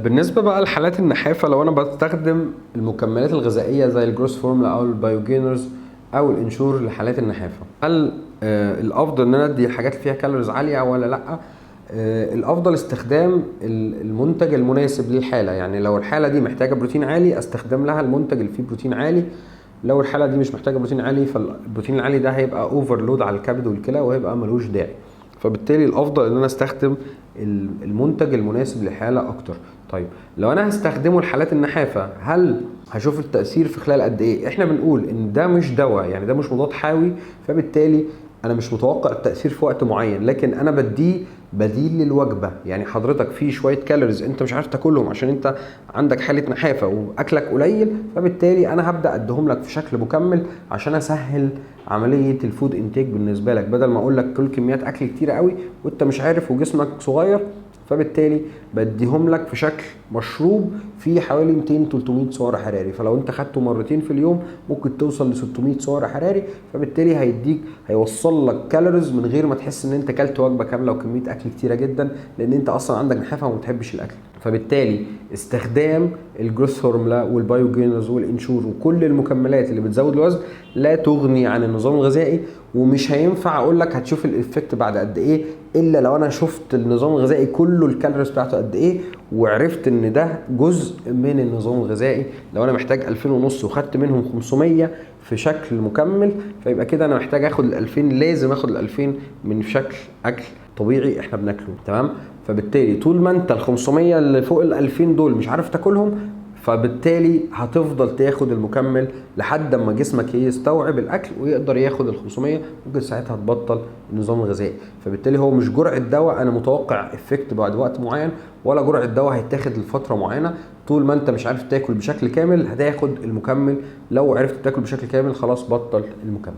بالنسبة بقى لحالات النحافة، لو أنا بستخدم المكملات الغذائية زي الجروس فورمولا أو البايوجينرز أو الإنشور لحالات النحافة، هل الأفضل إن أنا أدي حاجات فيها كالوريز عالية ولا لأ؟ الأفضل استخدام المنتج المناسب للحالة. يعني لو الحالة دي محتاجة بروتين عالي أستخدم لها المنتج اللي فيه بروتين عالي. لو الحالة دي مش محتاجة بروتين عالي فالبروتين العالي ده هيبقى اوفرلود على الكبد والكلى وهيبقى ملوش داعي. فبالتالي الافضل ان انا استخدم المنتج المناسب للحاله اكتر. طيب لو انا هستخدمه لحالات النحافه، هل هشوف التاثير في خلال قد ايه؟ احنا بنقول ان ده مش دواء، يعني ده مش مضاد حيوي، فبالتالي انا مش متوقع التاثير في وقت معين، لكن انا بديه بديل للوجبه. يعني حضرتك في شويه كالوريز انت مش عارف تاكلهم عشان انت عندك حاله نحافه واكلك قليل، فبالتالي انا هبدا اديهم لك في شكل مكمل عشان اسهل عمليه الفود انتيك بالنسبه لك، بدل ما اقول لك كل كميات اكل كتيره قوي وانت مش عارف وجسمك صغير. فبالتالي بديهم لك في شكل مشروب فيه حوالي 200 300 سعر حراري، فلو انت خدته مرتين في اليوم ممكن توصل ل 600 سعر حراري، فبالتالي هيوصل لك كالوريز من غير ما تحس ان انت كلت وجبه كامله وكميه اكل كتيره جدا، لان انت اصلا عندك نحافه وما بتحبش الاكل. فبالتالي استخدام الجروث فورمولا والبايوجينرز والانشور وكل المكملات اللي بتزود الوزن لا تغني عن النظام الغذائي. ومش هينفع اقول لك هتشوف الافكت بعد قد ايه الا لو انا شفت النظام الغذائي كله الكالوريز بتاعته قد ايه وعرفت ان ده جزء من النظام الغذائي. لو انا محتاج 2500 وخدت منهم 500 في شكل مكمل، فيبقى كده انا محتاج اخد ال 2000، لازم اخد ال 2000 من شكل اكل طبيعي احنا بناكله. تمام؟ فبالتالي طول ما انت ال 500 اللي فوق ال 2000 دول مش عارف تاكلهم، فبالتالي هتفضل تاخد المكمل لحد ما جسمك يستوعب الاكل ويقدر ياخد ال 500، ممكن ساعتها تبطل النظام الغذائي. فبالتالي هو مش جرعه دواء انا متوقع افكت بعد وقت معين، ولا جرعه دواء هيتاخد لفتره معينه. طول ما انت مش عارف تاكل بشكل كامل هتاخد المكمل، لو عرفت تاكل بشكل كامل خلاص بطل المكمل.